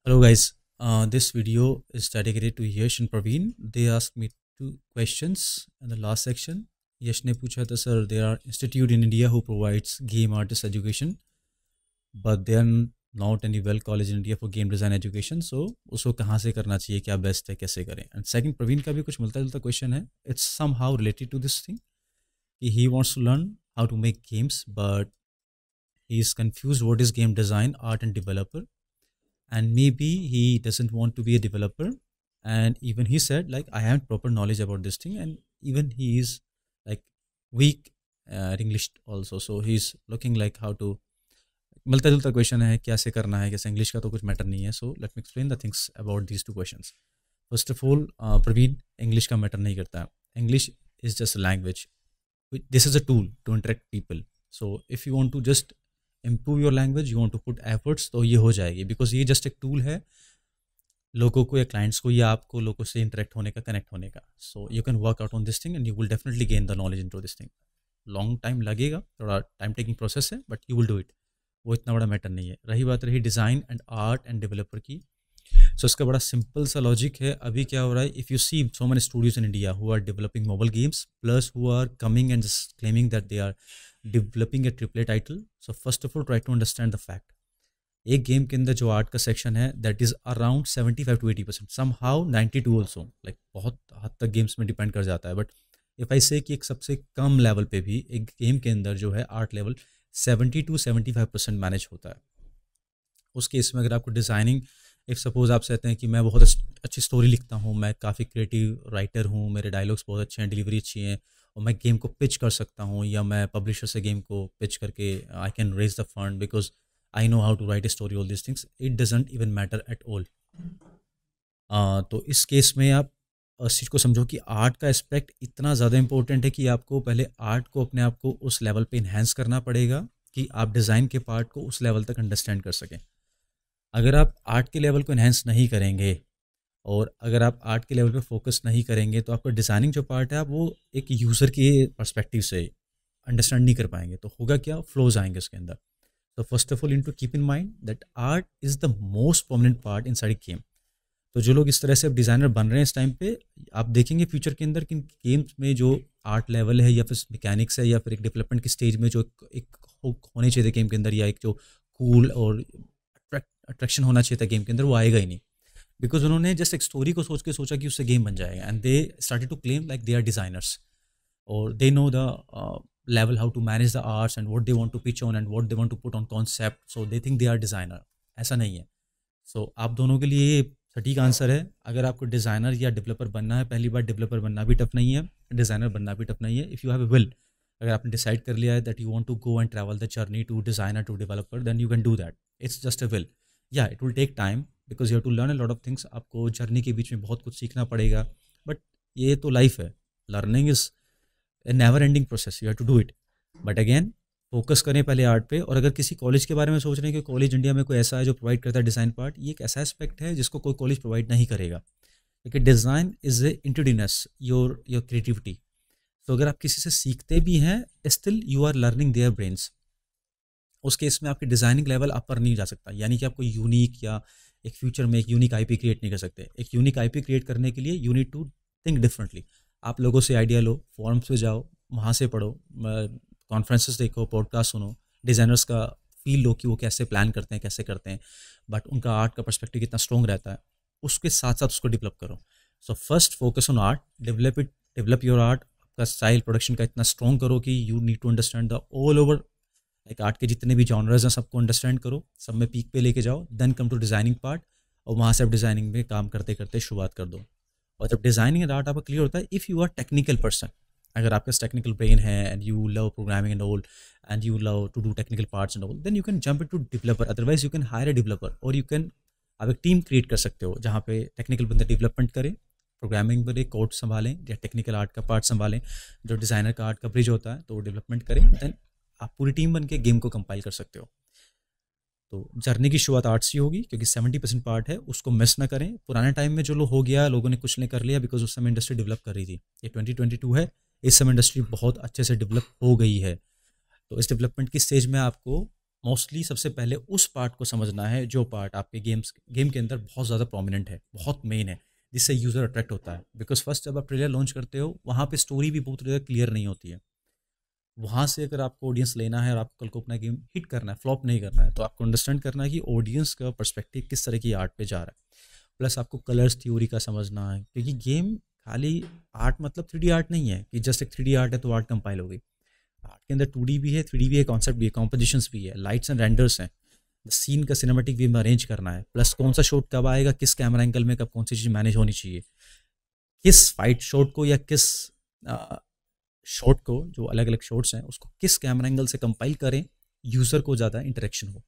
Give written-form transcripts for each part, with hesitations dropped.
Hello guys, this video is dedicated to Yash and Praveen. They asked me two questions in the last section. Yash ने पूछा था sir, there are institute in India who provides game artist education, but they are not any well college in India for game design education. So उसको कहाँ से करना चाहिए, क्या best है, कैसे करें? And second प्रवीण का भी कुछ मिलता जुलता question है. It's somehow related to this thing. He wants to learn how to make games, but he is confused what is game design, art and developer. And maybe he doesn't want to be a developer, and even he said like I have proper knowledge about this thing, and even he is like weak at English also, so he's looking like how to मिलता जुलता question है कैसे करना है कैसे English का तो कुछ मैटर नहीं है so let me explain the things about these two questions first of all Praveen English का मैटर नहीं करता English is just a language this is a tool to interact people so if you want to just improve your language, you want to put efforts, तो ये हो जाएगी because ये just एक tool है लोगों को या क्लाइंट्स को या आपको लोगों से इंटरेक्ट होने का कनेक्ट होने का so you can work out on this thing and you will definitely gain the knowledge into this thing long time लगेगा थोड़ा टाइम टेकिंग प्रोसेस है but you will do it वो इतना बड़ा मैटर नहीं है रही बात रही design and art and developer की सो इसका बड़ा सिंपल सा लॉजिक है अभी क्या हो रहा है if you see so many studios in India who are developing mobile games plus who are coming and just claiming that they are developing a AAA title. So first of all try to understand the fact एक game के अंदर जो art का section है that is around 75 to 80%, somehow 92 also, like बहुत हद तक games में डिपेंड कर जाता है. बट इफ़ आई से कि एक सबसे कम लेवल पे भी एक गेम के अंदर जो है आर्ट लेवल 70 to 75% मैनेज होता है. उस केस में अगर आपको डिज़ाइनिंग इफ़ सपोज आप कहते हैं कि मैं बहुत अच्छी स्टोरी लिखता हूँ, मैं काफ़ी क्रिएटिव राइटर हूँ, मेरे डायलॉग्स बहुत अच्छे हैं, डिलीवरी अच्छी हैं और मैं गेम को पिच कर सकता हूँ या मैं पब्लिशर से गेम को पिच करके I can raise the fund because I know how to write a story all this things, it doesn't even matter at all. तो इस केस में आप इस चीज़ को समझो कि आर्ट का एस्पेक्ट इतना ज़्यादा इंपॉर्टेंट है कि आपको पहले आर्ट को अपने आप को उस लेवल पे इन्हेंस करना पड़ेगा कि आप डिज़ाइन के पार्ट को उस लेवल तक अंडरस्टैंड कर सकें. अगर आप आर्ट के लेवल को इन्हेंस नहीं करेंगे और अगर आप आर्ट के लेवल पे फोकस नहीं करेंगे तो आपका डिज़ाइनिंग जो पार्ट है आप वो एक यूज़र के पर्सपेक्टिव से अंडरस्टैंड नहीं कर पाएंगे. तो होगा क्या, फ्लोज आएंगे उसके अंदर. तो first of all in to keep in mind that art is the most permanent part inside game. तो जो लोग इस तरह से अब डिज़ाइनर बन रहे हैं इस टाइम पे, आप देखेंगे फ्यूचर के अंदर कि गेम्स में जो आर्ट लेवल है या फिर मैकेनिक्स है या फिर एक डेवलपमेंट की स्टेज में जो एक होने चाहिए गेम के अंदर या एक जो कूल और अट्रैक्शन होना चाहिए था गेम के अंदर, वो आएगा ही नहीं. बिकॉज उन्होंने जस्ट एक स्टोरी को सोच के सोचा कि उससे गेम बन जाएगा and they started to claim like they are designers और they know the level how to manage the arts and what they want to pitch on and what they want to put on concept, so they think they are designer. ऐसा नहीं है. सो आप दोनों के लिए सटीक answer है. अगर आपको डिज़ाइनर या डेवलपर बनना है, पहली बार डेवलपर बनना भी टफ नहीं है, डिज़ाइनर बनना भी टफ नहीं है. If you have a will, अगर आपने डिसाइड कर लिया है that you want to go and travel the journey to designer to developer, then you can do that. It's just a will. या it will take time because you have to learn a lot of things. आपको journey के बीच में बहुत कुछ सीखना पड़ेगा, but ये तो लाइफ है. Learning is a never ending process, you have to do it. But again focus करें पहले आर्ट पे. और अगर किसी कॉलेज के बारे में सोच रहे हैं कि कॉलेज इंडिया में कोई ऐसा है जो प्रोवाइड करता है डिज़ाइन पार्ट, ये एक ऐसा एस्पेक्ट है जिसको कोई कॉलेज प्रोवाइड नहीं करेगा, क्योंकि design is a introduce your creativity. तो अगर आप किसी से सीखते भी हैं, still you are learning their brains. उस केस में आपकी डिज़ाइनिंग लेवल अपर नहीं जा सकता, यानी कि आपको यूनिक या एक फ्यूचर में एक यूनिक आईपी क्रिएट नहीं कर सकते. एक यूनिक आईपी क्रिएट करने के लिए you need to think differently. आप लोगों से आइडिया लो, फॉरम्स पे जाओ, वहाँ से पढ़ो, कॉन्फ्रेंसेस देखो, पॉडकास्ट सुनो, डिज़ाइनर्स का फील लो कि वो कैसे प्लान करते हैं, कैसे करते हैं, बट उनका आर्ट का पर्सपेक्टिव कितना स्ट्रॉन्ग रहता है, उसके साथ साथ उसको डेवलप करो. So first focus on art, develop your art. आपका स्टाइल प्रोडक्शन का इतना स्ट्रॉन्ग करो कि you need to understand the all over like art के जितने भी जॉनर्स हैं सबको अंडरस्टैंड करो, सब में पीक पे लेके जाओ. Then come to designing part और वहाँ से आप डिज़ाइनिंग में काम करते करते शुरुआत कर दो. और जब डिज़ाइनिंग एंड आर्ट आपका क्लियर होता है, if you are technical person, अगर आपके पास टेक्निकल ब्रेन है and you love programming and all and you love to do technical parts and all, then you can jump into developer. Otherwise you can hire a developer और you can आप एक team create कर सकते हो जहाँ पे technical बंदे development करें, प्रोग्रामिंग पर कोड संभालें या टेक्निकल आर्ट का पार्ट संभालें, जो डिज़ाइनर का आर्ट का ब्रिज होता है तो डेवलपमेंट करें. देन आप पूरी टीम बन के गेम को कंपाइल कर सकते हो. तो जर्नी की शुरुआत आर्ट से होगी क्योंकि 70% पार्ट है, उसको मिस ना करें. पुराने टाइम में जो लोग हो गया, लोगों ने कुछ नहीं कर लिया बिकॉज उस समय इंडस्ट्री डेवलप कर रही थी. ये 2022 है, इस समय इंडस्ट्री बहुत अच्छे से डेवलप हो गई है. तो इस डेवलपमेंट की स्टेज में आपको मोस्टली सबसे पहले उस पार्ट को समझना है जो पार्ट आपके गेम के अंदर बहुत ज़्यादा प्रोमिनेंट है, बहुत मेन है, जिससे यूज़र अट्रैक्ट होता है। बिकॉज फर्स्ट जब आप ट्रेलर लॉन्च करते हो वहाँ पे स्टोरी भी बहुत ज़्यादा क्लियर नहीं होती है। वहाँ से अगर आपको ऑडियंस लेना है और आपको कल को अपना गेम हिट करना है, फ्लॉप नहीं करना है, तो आपको अंडरस्टैंड करना है कि ऑडियंस का पर्सपेक्टिव किस तरह की आर्ट पे जा रहा है। प्लस आपको कलर्स थ्योरी का समझना है, क्योंकि गेम खाली आर्ट मतलब 3D आर्ट नहीं है कि जस्ट एक 3D आर्ट है तो आर्ट कंपाइल हो गई। आर्ट के अंदर 2D भी है, 3D भी है, कॉन्सेप्ट भी है, कॉम्पोजिशंस भी है, लाइट्स एंड रेंडर्स हैं, सीन का सिनेमेटिक वे में अरेंज करना है, प्लस कौन सा शॉट कब आएगा, किस कैमरा एंगल में कब कौन सी चीज़ मैनेज होनी चाहिए, किस फाइट शॉट को या किस शॉट को, जो अलग अलग शॉट्स हैं उसको किस कैमरा एंगल से कंपाइल करें, यूज़र को ज़्यादा इंटरेक्शन हो।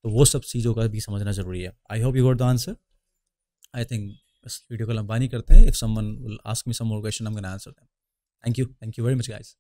तो वो सब चीज़ों का भी समझना ज़रूरी है। I hope you got the answer. I think इस वीडियो को लंबा नहीं करते हैं। If someone will ask me some more question, I am gonna answer them. Thank you very much guys.